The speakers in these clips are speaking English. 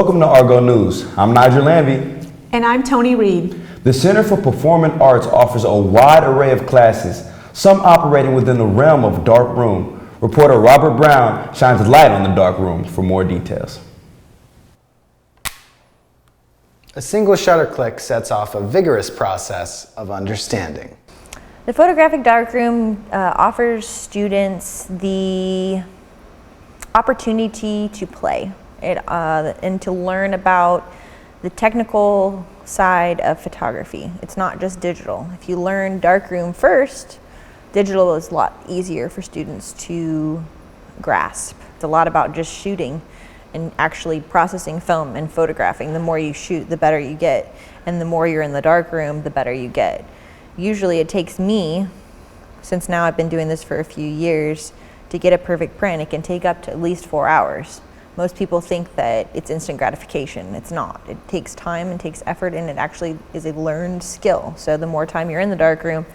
Welcome to Argo News. I'm Nigel Lanvey. And I'm Tony Reed. The Center for Performing Arts offers a wide array of classes, some operating within the realm of dark room. Reporter Robert Brown shines light on the dark room for more details. A single shutter click sets off a vigorous process of understanding. The photographic darkroom offers students the opportunity to play and to learn about the technical side of photography. It's not just digital. If you learn darkroom first, digital is a lot easier for students to grasp. It's a lot about just shooting and actually processing film and photographing. The more you shoot, the better you get. And the more you're in the darkroom, the better you get. Usually it takes me, since now I've been doing this for a few years, to get a perfect print. It can take up to at least 4 hours. Most people think that it's instant gratification. It's not. It takes time and takes effort, and it actually is a learned skill. So the more time you're in the darkroom,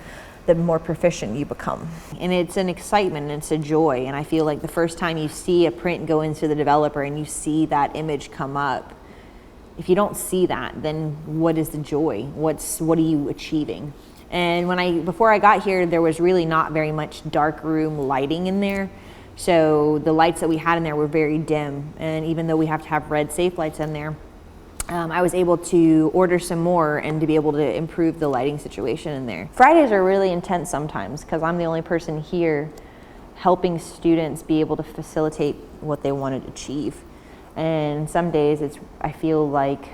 the more proficient you become. And it's an excitement and it's a joy. And I feel like the first time you see a print go into the developer and you see that image come up, if you don't see that, then what is the joy? What are you achieving? And before I got here, there was really not very much darkroom lighting in there. So the lights that we had in there were very dim. And even though we have to have red safe lights in there, I was able to order some more and to be able to improve the lighting situation in there. Fridays are really intense sometimes because I'm the only person here helping students be able to facilitate what they want to achieve. And some days I feel like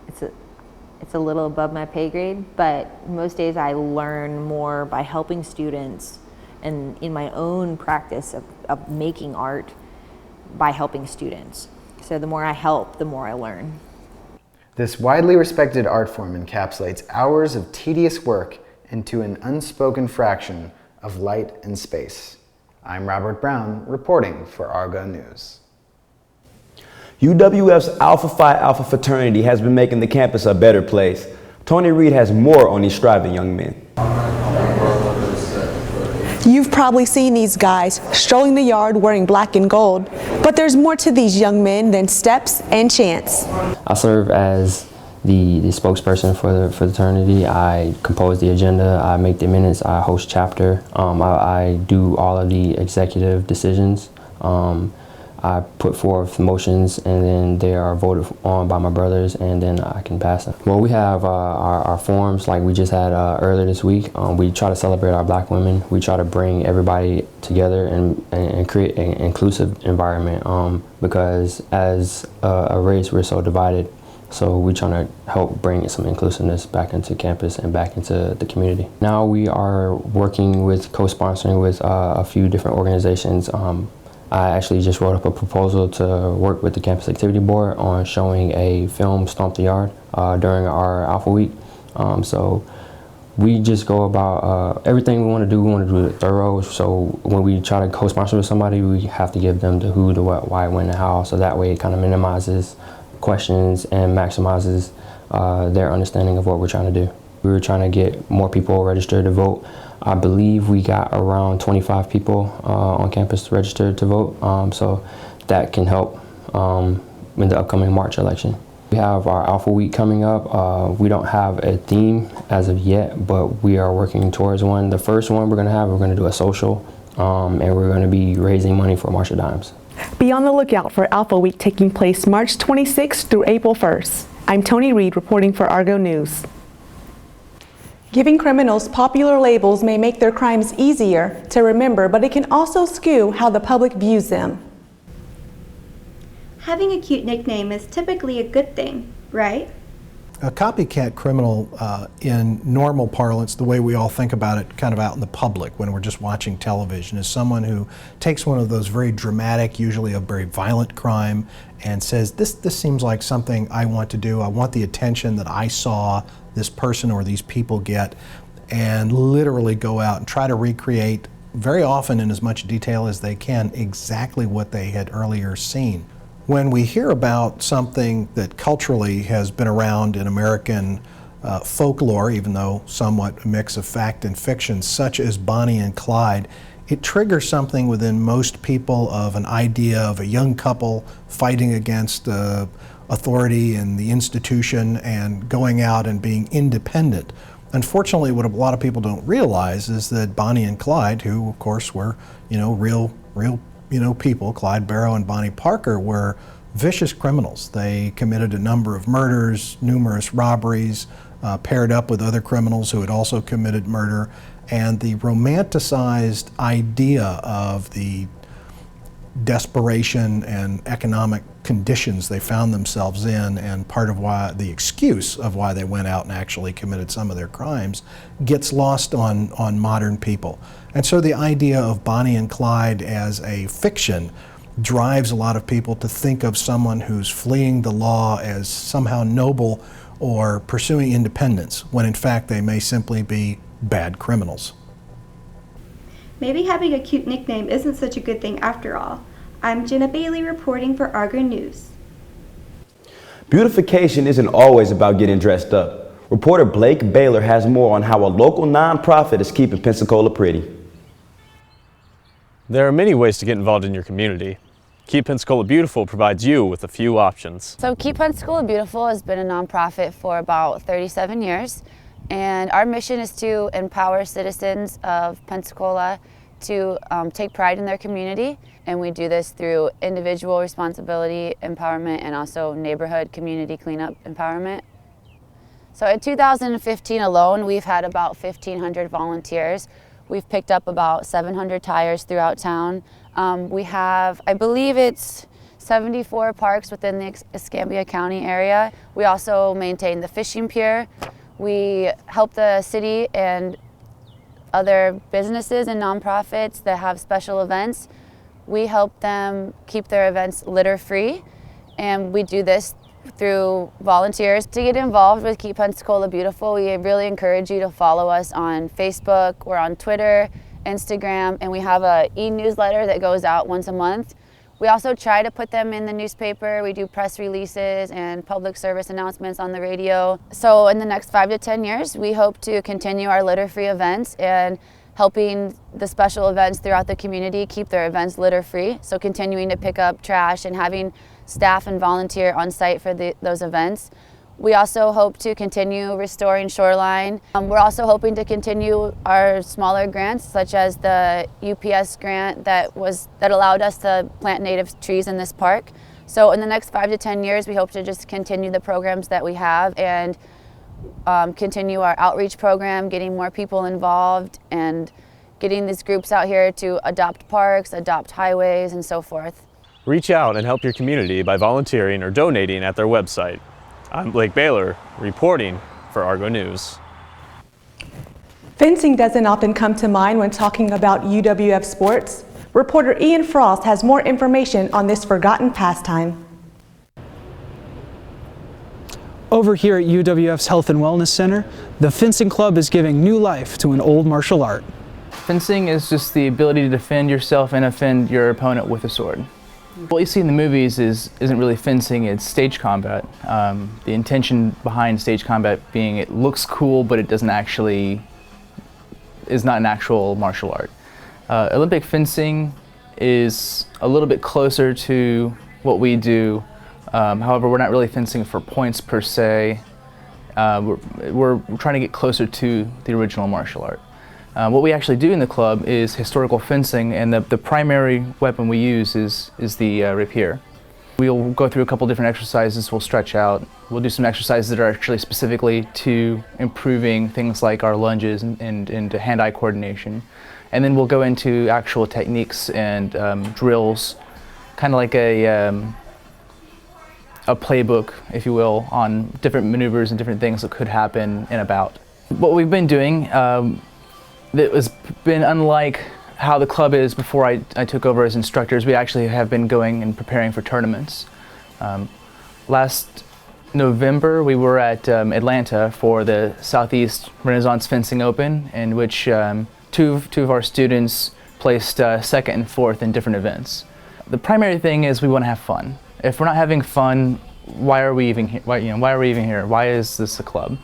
it's a little above my pay grade, but most days I learn more by helping students and in my own practice of making art by helping students. So the more I help, the more I learn. This widely respected art form encapsulates hours of tedious work into an unspoken fraction of light and space. I'm Robert Brown, reporting for Argo News. UWF's Alpha Phi Alpha fraternity has been making the campus a better place. Tony Reed has more on these striving young men. You've probably seen these guys strolling the yard wearing black and gold, but there's more to these young men than steps and chants. I serve as the spokesperson for the fraternity. I compose the agenda, I make the minutes, I host chapter, I do all of the executive decisions. I put forth motions and then they are voted on by my brothers and then I can pass them. Well, we have our forums like we just had earlier this week. We try to celebrate our black women. We try to bring everybody together and create an inclusive environment because as a race we're so divided. So we're trying to help bring some inclusiveness back into campus and back into the community. Now we are working with, co-sponsoring with a few different organizations. I actually just wrote up a proposal to work with the Campus Activity Board on showing a film, Stomp the Yard, during our Alpha Week. So we just go about everything we want to do it thorough. So when we try to co-sponsor with somebody, we have to give them the who, the what, why, when, and how. So that way it kind of minimizes questions and maximizes their understanding of what we're trying to do. We were trying to get more people registered to vote. I believe we got around 25 people on campus registered to vote, so that can help in the upcoming March election. We have our Alpha Week coming up. We don't have a theme as of yet, but we are working towards one. The first one we're going to do a social, and we're going to be raising money for March of Dimes. Be on the lookout for Alpha Week taking place March 26th through April 1st. I'm Tony Reed reporting for Argo News. Giving criminals popular labels may make their crimes easier to remember, but it can also skew how the public views them. Having a cute nickname is typically a good thing, right? A copycat criminal, in normal parlance, the way we all think about it kind of out in the public when we're just watching television, is someone who takes one of those very dramatic, usually a very violent crime, and says, this seems like something I want to do. I want the attention that I saw this person or these people get, and literally go out and try to recreate, very often in as much detail as they can, exactly what they had earlier seen. When we hear about something that culturally has been around in American folklore, even though somewhat a mix of fact and fiction, such as Bonnie and Clyde, it triggers something within most people of an idea of a young couple fighting against authority and the institution and going out and being independent. Unfortunately, what a lot of people don't realize is that Bonnie and Clyde, who of course were, real people, Clyde Barrow and Bonnie Parker, were vicious criminals. They committed a number of murders, numerous robberies, paired up with other criminals who had also committed murder, and the romanticized idea of the desperation and economic conditions they found themselves in, and part of why, the excuse of why they went out and actually committed some of their crimes, gets lost on modern people. And so the idea of Bonnie and Clyde as a fiction drives a lot of people to think of someone who's fleeing the law as somehow noble or pursuing independence, when in fact they may simply be bad criminals. Maybe having a cute nickname isn't such a good thing after all. I'm Jenna Bailey reporting for Argo News. Beautification isn't always about getting dressed up. Reporter Blake Baylor has more on how a local nonprofit is keeping Pensacola pretty. There are many ways to get involved in your community. Keep Pensacola Beautiful provides you with a few options. So Keep Pensacola Beautiful has been a nonprofit for about 37 years, and our mission is to empower citizens of Pensacola to take pride in their community, and we do this through individual responsibility empowerment and also neighborhood community cleanup empowerment. So in 2015 alone, we've had about 1,500 volunteers. We've picked up about 700 tires throughout town. We have, I believe it's 74 parks within the Escambia County area. We also maintain the fishing pier. We help the city and other businesses and nonprofits that have special events. We help them keep their events litter-free, and we do this through volunteers. To get involved with Keep Pensacola Beautiful, we really encourage you to follow us on Facebook. We're on Twitter, Instagram, and we have an e-newsletter that goes out once a month. We also try to put them in the newspaper. We do press releases and public service announcements on the radio. So in the next 5 to 10 years, we hope to continue our litter-free events and helping the special events throughout the community keep their events litter-free. So continuing to pick up trash and having staff and volunteer on site for those events. We also hope to continue restoring shoreline. We're also hoping to continue our smaller grants, such as the UPS grant that allowed us to plant native trees in this park. So in the next 5 to 10 years, we hope to just continue the programs that we have and continue our outreach program, getting more people involved and getting these groups out here to adopt parks, adopt highways, and so forth. Reach out and help your community by volunteering or donating at their website. I'm Blake Baylor, reporting for Argo News. Fencing doesn't often come to mind when talking about UWF sports. Reporter Ian Frost has more information on this forgotten pastime. Over here at UWF's Health and Wellness Center, the fencing club is giving new life to an old martial art. Fencing is just the ability to defend yourself and offend your opponent with a sword. What you see in the movies isn't really fencing, it's stage combat. The intention behind stage combat being it looks cool, but it doesn't actually, is not an actual martial art. Olympic fencing is a little bit closer to what we do. However, we're not really fencing for points per se. We're trying to get closer to the original martial art. What we actually do in the club is historical fencing, and the primary weapon we use is the rapier. We'll go through a couple different exercises, we'll stretch out, we'll do some exercises that are actually specifically to improving things like our lunges and hand-eye coordination. And then we'll go into actual techniques and drills, kind of like a playbook, if you will, on different maneuvers and different things that could happen in a bout. What we've been doing, that has been unlike how the club is before I took over as instructors. We actually have been going and preparing for tournaments. Last November we were at Atlanta for the Southeast Renaissance Fencing Open, in which two of our students placed second and fourth in different events. The primary thing is we want to have fun. If we're not having fun, why are we even here? Why are we even here? Why is this a club?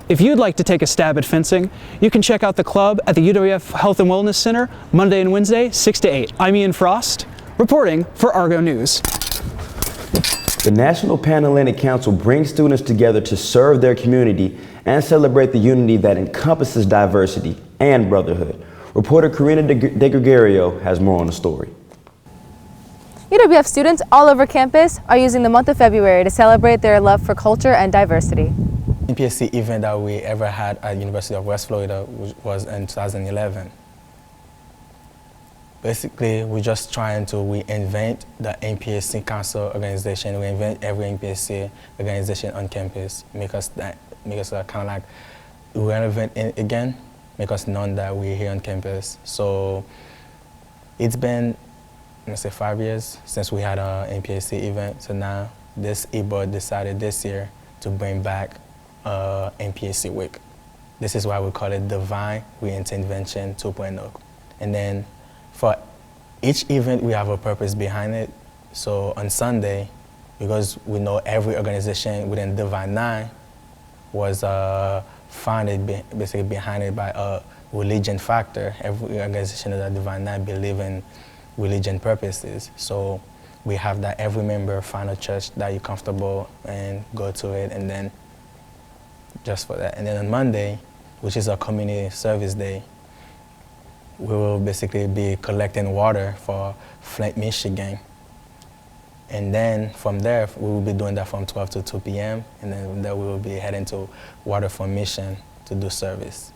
If you'd like to take a stab at fencing, you can check out the club at the UWF Health and Wellness Center Monday and Wednesday, 6 to 8. I'm Ian Frost, reporting for Argo News. The National Panhellenic Council brings students together to serve their community and celebrate the unity that encompasses diversity and brotherhood. Reporter Karina De Gregorio has more on the story. UWF students all over campus are using the month of February to celebrate their love for culture and diversity. NPSC event that we ever had at University of West Florida was in 2011. Basically, we're just trying to reinvent the NPSC council organization, reinvent every NPSC organization on campus, make us kind of like relevant again, make us known that we're here on campus. So it's been, let's say, 5 years since we had an NPSC event. So now this e-board decided this year to bring back NPSC Week. This is why we call it Divine Reinvention 2.0. And then for each event, we have a purpose behind it. So on Sunday, because we know every organization within Divine 9 was founded basically behind it by a religion factor. Every organization of the Divine 9 believe in religion purposes. So we have that every member find a church that you're comfortable and go to it, and then just for that. And then on Monday, which is our community service day, we will basically be collecting water for Flint, Michigan. And then from there, we will be doing that from 12 to 2 p.m. And then from there, we will be heading to Water for Mission to do service.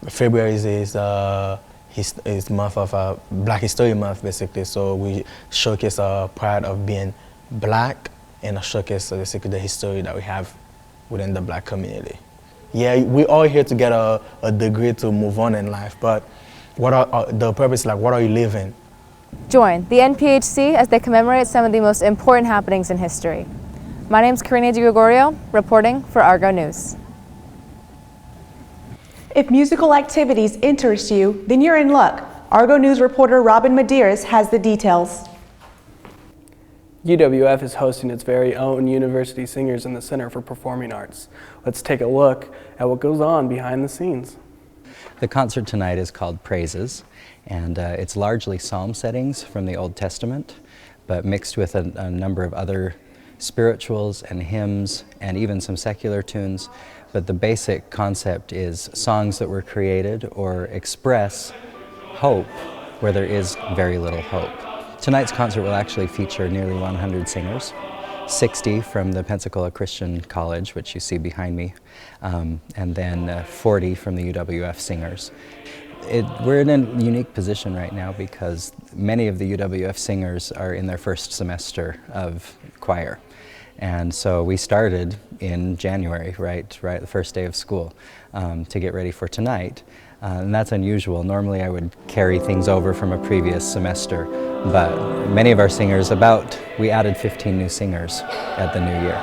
February is month of Black History Month, basically. So we showcase our pride of being Black and showcase basically the history that we have within the Black community. Yeah, we're all here to get a degree to move on in life, but what are the purpose, like what are you living? Join the NPHC as they commemorate some of the most important happenings in history. My name's Karina De Gregorio, reporting for Argo News. If musical activities interest you, then you're in luck. Argo News reporter Robin Medeiros has the details. UWF is hosting its very own University Singers in the Center for Performing Arts. Let's take a look at what goes on behind the scenes. The concert tonight is called Praises, and it's largely psalm settings from the Old Testament, but mixed with a number of other spirituals and hymns and even some secular tunes. But the basic concept is songs that were created or express hope where there is very little hope. Tonight's concert will actually feature nearly 100 singers, 60 from the Pensacola Christian College, which you see behind me, and then 40 from the UWF singers. We're in a unique position right now because many of the UWF singers are in their first semester of choir. And so we started in January, right the first day of school, to get ready for tonight. And that's unusual. Normally I would carry things over from a previous semester, but many of our singers, we added 15 new singers at the new year.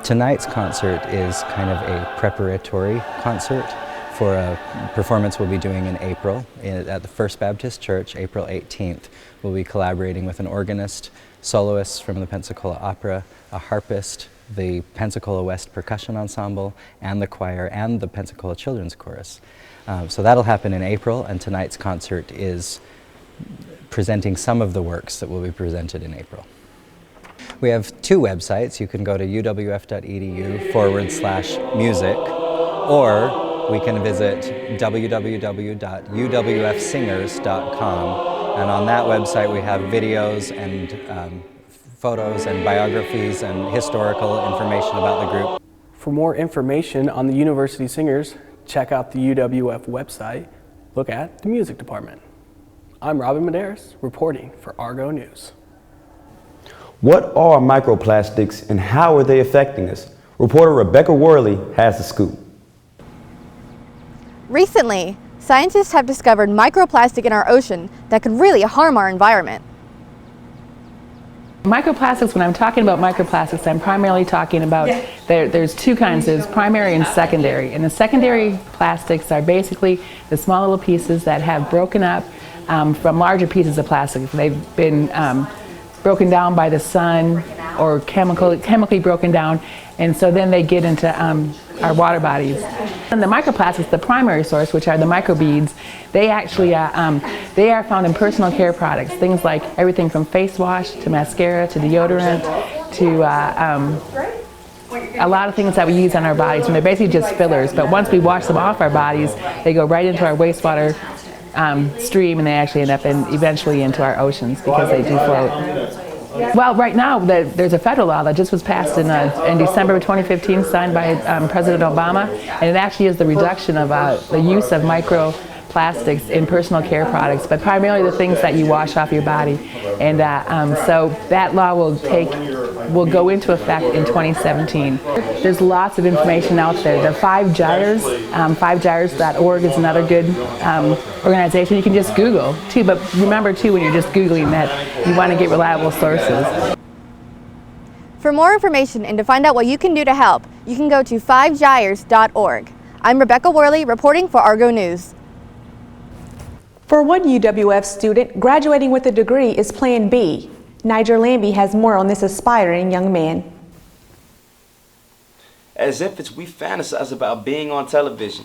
Tonight's concert is kind of a preparatory concert for a performance we'll be doing in April at the First Baptist Church, April 18th. We'll be collaborating with an organist, soloists from the Pensacola Opera, a harpist, the Pensacola West Percussion Ensemble, and the choir, and the Pensacola Children's Chorus. So that'll happen in April, and tonight's concert is presenting some of the works that will be presented in April. We have two websites. You can go to uwf.edu/music, or we can visit www.uwfsingers.com, and on that website we have videos and photos and biographies and historical information about the group. For more information on the University Singers, check out the UWF website, look at the music department. I'm Robin Medeiros, reporting for Argo News. What are microplastics and how are they affecting us? Reporter Rebecca Worley has the scoop. Recently, scientists have discovered microplastic in our ocean that could really harm our environment. Microplastics, when I'm talking about microplastics, I'm primarily talking about, there's two kinds, there's primary and secondary. And the secondary plastics are basically the small little pieces that have broken up from larger pieces of plastic. They've been broken down by the sun or chemically broken down, and so then they get into our water bodies. And the microplastics, the primary source, which are the microbeads, they actually they are found in personal care products, things like everything from face wash to mascara to deodorant to a lot of things that we use on our bodies, and they're basically just fillers. But once we wash them off our bodies, they go right into our wastewater stream, and they actually end up eventually into our oceans because they do float. Well, right now there's a federal law that just was passed in December of 2015, signed by President Obama, and it actually is the reduction of the use of microplastics in personal care products, but primarily the things that you wash off your body. And so that law will go into effect in 2017. There's lots of information out there. The 5 Gyres, 5gyres.org is another good organization. You can just Google too, but remember too when you're just Googling that you want to get reliable sources. For more information and to find out what you can do to help, you can go to 5gyres.org. I'm Rebecca Worley reporting for Argo News. For one UWF student, graduating with a degree is Plan B. Niger Lambie has more on this aspiring young man. As infants, we fantasize about being on television.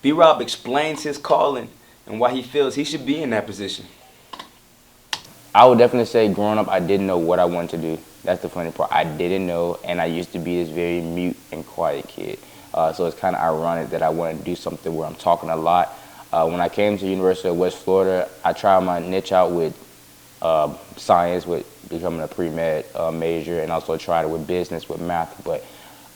B-Rob explains his calling and why he feels he should be in that position. I would definitely say growing up, I didn't know what I wanted to do. That's the funny part. I didn't know, and I used to be this very mute and quiet kid. So it's kind of ironic that I wanted to do something where I'm talking a lot. When I came to the University of West Florida, I tried my niche out with science, with becoming a pre-med major, and also tried it with business, with math, but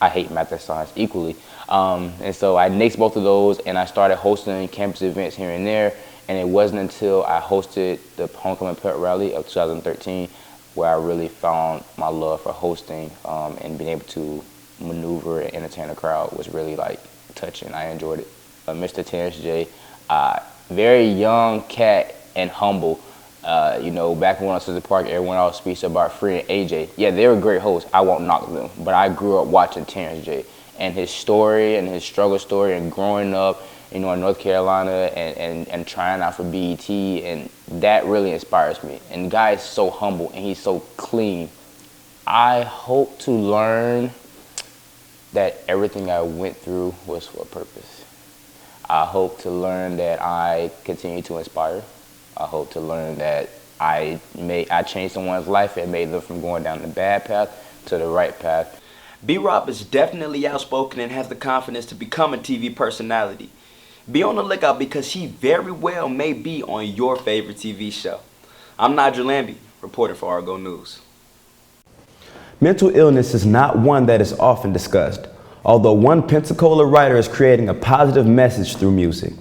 I hate math and science equally. And so I nixed both of those, and I started hosting campus events here and there, and it wasn't until I hosted the Homecoming Pep Rally of 2013 where I really found my love for hosting, and being able to maneuver and entertain a crowd was really like touching. I enjoyed it. Mr. Terrence J, very young cat and humble. You know, back when I was at the park, everyone else speaks about Free and AJ. Yeah, they were great hosts. I won't knock them. But I grew up watching Terrence J. And his story and his struggle story and growing up, you know, in North Carolina and trying out for BET. And that really inspires me. And the guy is so humble and he's so clean. I hope to learn that everything I went through was for a purpose. I hope to learn that I continue to inspire. I hope to learn that I changed someone's life and made them from going down the bad path to the right path. B-Rob is definitely outspoken and has the confidence to become a TV personality. Be on the lookout because he very well may be on your favorite TV show. I'm Niger Lambie, reporter for Argo News. Mental illness is not one that is often discussed, although one Pensacola writer is creating a positive message through music.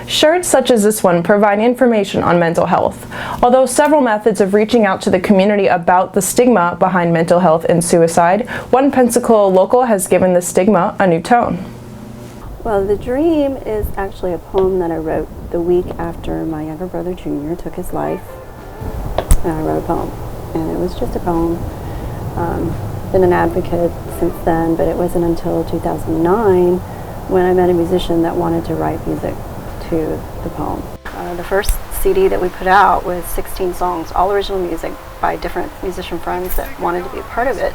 Shirts such as this one provide information on mental health, although several methods of reaching out to the community about the stigma behind mental health and suicide, one Pensacola local has given the stigma a new tone. Well, The Dream is actually a poem that I wrote the week after my younger brother Junior took his life, and I wrote a poem, and it was just a poem. Been an advocate since then, but it wasn't until 2009 when I met a musician that wanted to write music to the poem. The first CD that we put out was 16 songs, all original music by different musician friends that wanted to be a part of it.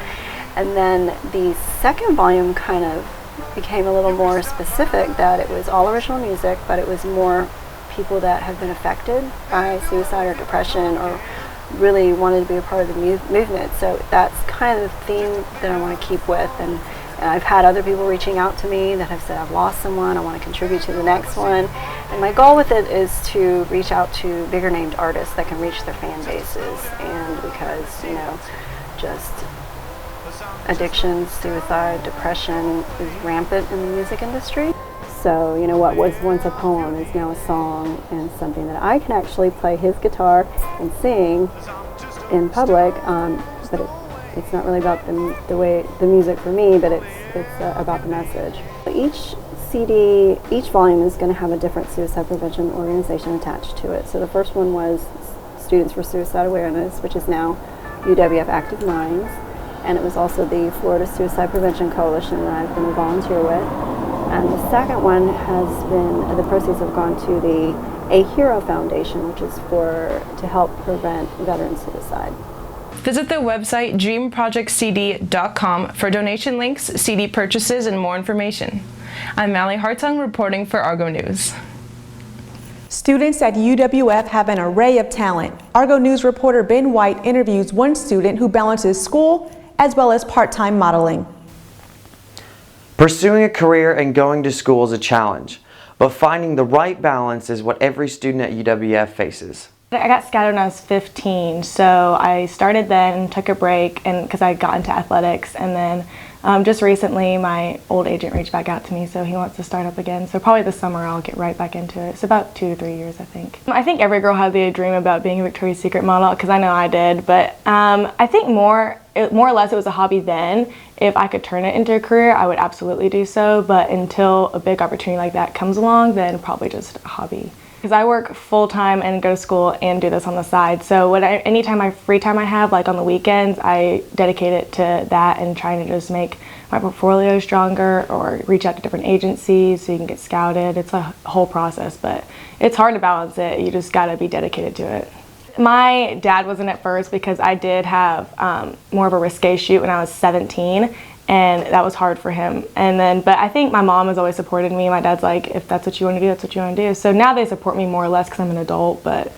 And then the second volume kind of became a little more specific, that it was all original music, but it was more people that have been affected by suicide or depression or really wanted to be a part of the movement. So that's kind of the theme that I want to keep with. And I've had other people reaching out to me that have said, I've lost someone, I want to contribute to the next one. And my goal with it is to reach out to bigger named artists that can reach their fan bases. And because, you know, just addiction, suicide, depression is rampant in the music industry. So, you know, what was once a poem is now a song, and something that I can actually play his guitar and sing in public, but it's not really about the music for me, but it's about the message. Each CD, each volume is going to have a different suicide prevention organization attached to it. So the first one was Students for Suicide Awareness, which is now UWF Active Minds, and it was also the Florida Suicide Prevention Coalition that I've been a volunteer with. And the second one has been, the proceeds have gone to the A Hero Foundation, which is to help prevent veteran suicide. Visit the website dreamprojectcd.com for donation links, CD purchases, and more information. I'm Mallie Hartung reporting for Argo News. Students at UWF have an array of talent. Argo News reporter Ben White interviews one student who balances school as well as part-time modeling. Pursuing a career and going to school is a challenge, but finding the right balance is what every student at UWF faces. I got scouted when I was 15, so I started then, took a break, and because I got into athletics, and then just recently my old agent reached back out to me, so he wants to start up again. So probably this summer I'll get right back into it. It's about 2 to 3 years, I think. I think every girl had the dream about being a Victoria's Secret model, because I know I did, but I think more or less it was a hobby then. If I could turn it into a career, I would absolutely do so, but until a big opportunity like that comes along, then probably just a hobby. Because I work full-time and go to school and do this on the side, so anytime free time I have, like on the weekends, I dedicate it to that and trying to just make my portfolio stronger or reach out to different agencies so you can get scouted. It's a whole process, but it's hard to balance it. You just gotta be dedicated to it. My dad wasn't at first because I did have more of a risque shoot when I was 17. And that was hard for him. But I think my mom has always supported me. My dad's like, if that's what you want to do, that's what you want to do. So now they support me more or less because I'm an adult, but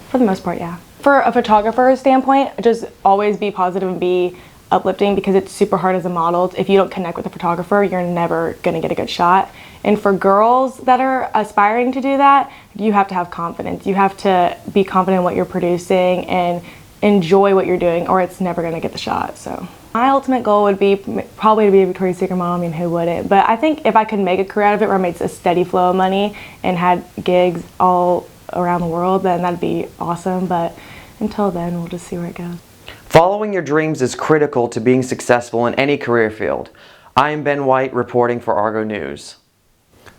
for the most part, yeah. For a photographer's standpoint, just always be positive and be uplifting because it's super hard as a model. If you don't connect with a photographer, you're never gonna get a good shot. And for girls that are aspiring to do that, you have to have confidence. You have to be confident in what you're producing and enjoy what you're doing or it's never gonna get the shot, so. My ultimate goal would be probably to be a Victoria's Secret model. I mean, who wouldn't? But I think if I could make a career out of it where I made a steady flow of money and had gigs all around the world, then that'd be awesome. But until then, we'll just see where it goes. Following your dreams is critical to being successful in any career field. I am Ben White reporting for Argo News.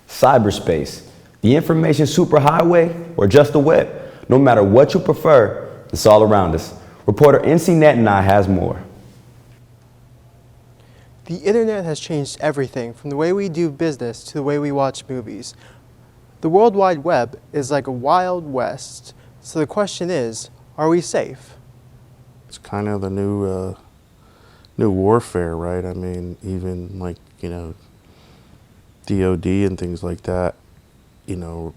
Cyberspace, the information superhighway, or just the web. No matter what you prefer, it's all around us. Reporter NC Net and I has more. The internet has changed everything from the way we do business to the way we watch movies. The World Wide Web is like a wild west, so the question is, are we safe? It's kind of the new warfare, right? I mean, even like, you know, DOD and things like that, you know,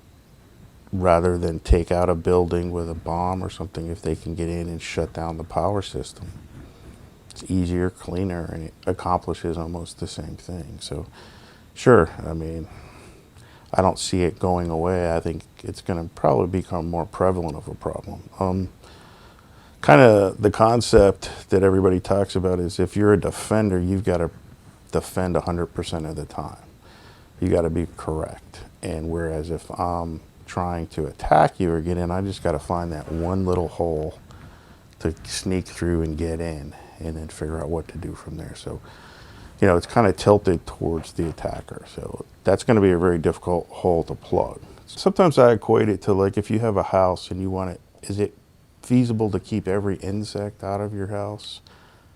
rather than take out a building with a bomb or something, if they can get in and shut down the power system. It's easier, cleaner, and it accomplishes almost the same thing. So, sure, I mean, I don't see it going away. I think it's going to probably become more prevalent of a problem. Kind of the concept that everybody talks about is if you're a defender, you've got to defend 100% of the time. You got to be correct. And whereas if I'm trying to attack you or get in, I just got to find that one little hole to sneak through and get in, and then figure out what to do from there. So, you know, it's kind of tilted towards the attacker. So that's going to be a very difficult hole to plug. Sometimes I equate it to like if you have a house and you want it, is it feasible to keep every insect out of your house?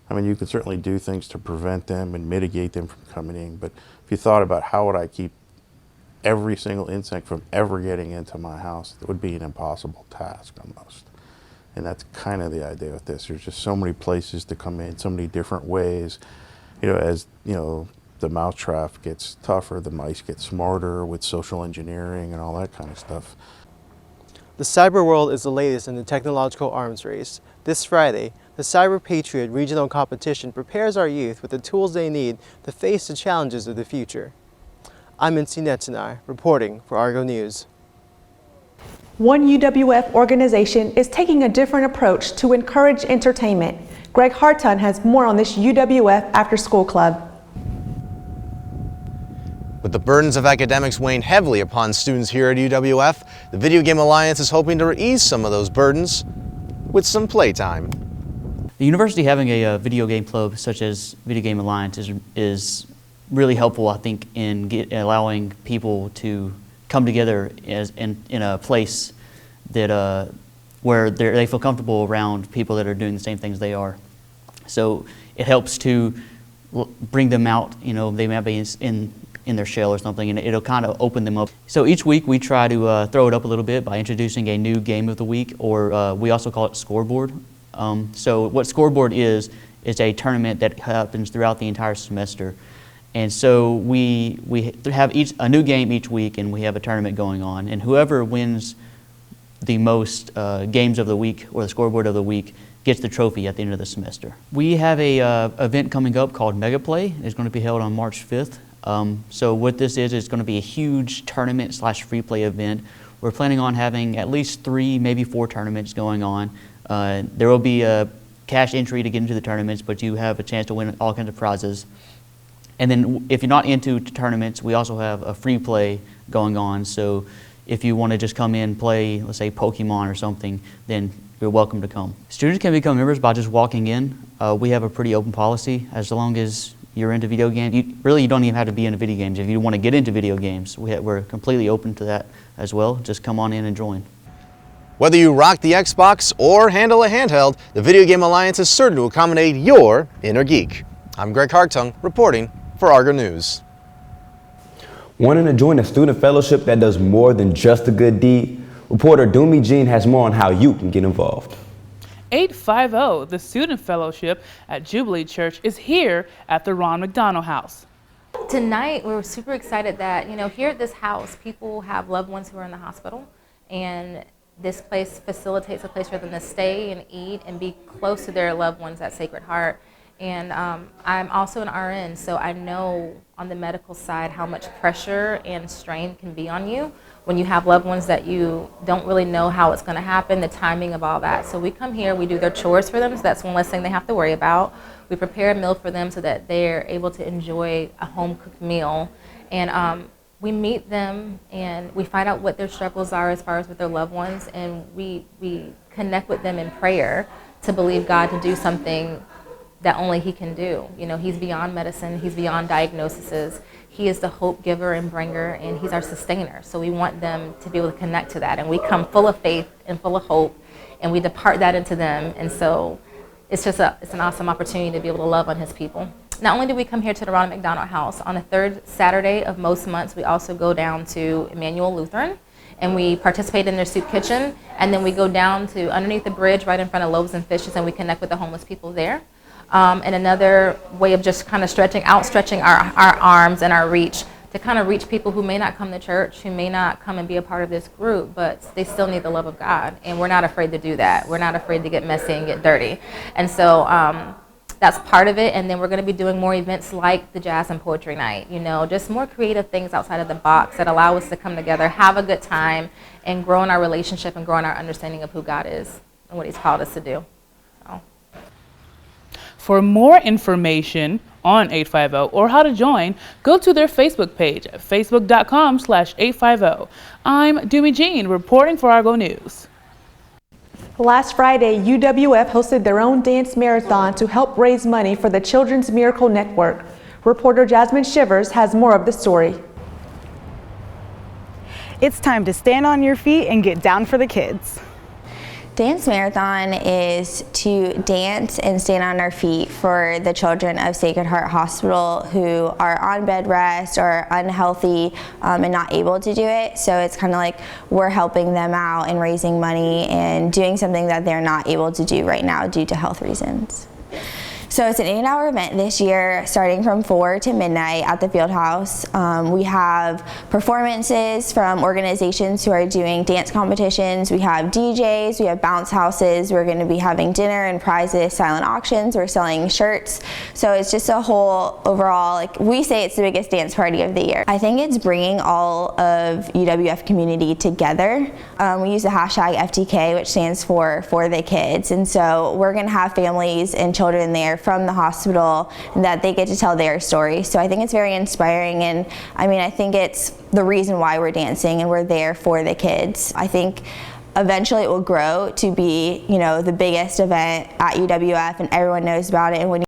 I mean, you can certainly do things to prevent them and mitigate them from coming in, but if you thought about how would I keep every single insect from ever getting into my house, it would be an impossible task almost. And that's kind of the idea with this. There's just so many places to come in, so many different ways. You know, as you know, the mousetrap gets tougher, the mice get smarter with social engineering and all that kind of stuff. The cyber world is the latest in the technological arms race. This Friday, the Cyber Patriot Regional Competition prepares our youth with the tools they need to face the challenges of the future. I'm NC Netzenai, reporting for Argo News. One UWF organization is taking a different approach to encourage entertainment. Greg Hartun has more on this UWF After School Club. With the burdens of academics weighing heavily upon students here at UWF, the Video Game Alliance is hoping to ease some of those burdens with some playtime. The university having a video game club such as Video Game Alliance is really helpful, I think, in allowing people to come together in a place that where they feel comfortable around people that are doing the same things they are. So it helps to bring them out. You know, they might be in their shell or something, and it'll kind of open them up. So each week we try to throw it up a little bit by introducing a new game of the week, or we also call it scoreboard. So what Scoreboard is a tournament that happens throughout the entire semester. And so we have a new game each week, and we have a tournament going on. And whoever wins the most games of the week or the scoreboard of the week gets the trophy at the end of the semester. We have a event coming up called Mega Play. It's going to be held on March 5th. So what this is, it's going to be a huge tournament / free play event. We're planning on having at least 3, maybe 4 tournaments going on. There will be a cash entry to get into the tournaments, but you have a chance to win all kinds of prizes. And then if you're not into tournaments, we also have a free play going on. So if you want to just come in, play, let's say Pokemon or something, then you're welcome to come. Students can become members by just walking in. We have a pretty open policy. As long as you're into video games, you don't even have to be into video games. If you want to get into video games, we're completely open to that as well. Just come on in and join. Whether you rock the Xbox or handle a handheld, the Video Game Alliance is certain to accommodate your inner geek. I'm Greg Hartung, reporting for Argo News. Wanting to join a student fellowship that does more than just a good deed? Reporter Doomy Jean has more on how you can get involved. 850, the Student Fellowship at Jubilee Church, is here at the Ron McDonald House. Tonight, we're super excited that, here at this house, people have loved ones who are in the hospital, and this place facilitates a place for them to stay and eat and be close to their loved ones at Sacred Heart. And I'm also an RN, so I know on the medical side how much pressure and strain can be on you when you have loved ones that you don't really know how it's going to happen, the timing of all that. So we come here, we do their chores for them, so that's one less thing they have to worry about. We prepare a meal for them so that they're able to enjoy a home-cooked meal. And we meet them and we find out what their struggles are as far as with their loved ones, and we connect with them in prayer to believe God to do something that only He can do. He's beyond medicine, He's beyond diagnoses. He is the hope giver and bringer, and He's our sustainer. So we want them to be able to connect to that. And we come full of faith and full of hope, and we depart that into them. And so it's an awesome opportunity to be able to love on His people. Not only do we come here to the Ronald McDonald House, on the 3rd Saturday of most months, we also go down to Emmanuel Lutheran, and we participate in their soup kitchen, and then we go down to underneath the bridge right in front of Loaves and Fishes, and we connect with the homeless people there. And another way of just kind of stretching our arms and our reach to kind of reach people who may not come to church, who may not come and be a part of this group, but they still need the love of God. And we're not afraid to do that. We're not afraid to get messy and get dirty. And so that's part of it. And then we're going to be doing more events like the Jazz and Poetry Night, just more creative things outside of the box that allow us to come together, have a good time, and grow in our relationship and grow in our understanding of who God is and what He's called us to do. For more information on 850 or how to join, go to their Facebook page at facebook.com/850. I'm Doomy Jean reporting for Argo News. Last Friday, UWF hosted their own dance marathon to help raise money for the Children's Miracle Network. Reporter Jasmine Shivers has more of the story. It's time to stand on your feet and get down for the kids. Dance Marathon is to dance and stand on our feet for the children of Sacred Heart Hospital who are on bed rest or unhealthy and not able to do it. So it's kind of like we're helping them out and raising money and doing something that they're not able to do right now due to health reasons. So it's an 8-hour event this year, starting from 4 to midnight at the field house. We have performances from organizations who are doing dance competitions. We have DJs, we have bounce houses. We're going to be having dinner and prizes, silent auctions. We're selling shirts. So it's just a whole overall, we say it's the biggest dance party of the year. I think it's bringing all of UWF community together. We use the hashtag FTK, which stands for the kids. And so we're going to have families and children there from the hospital and that they get to tell their story. So I think it's very inspiring, and I think it's the reason why we're dancing and we're there for the kids. I think eventually it will grow to be, the biggest event at UWF and everyone knows about it. And when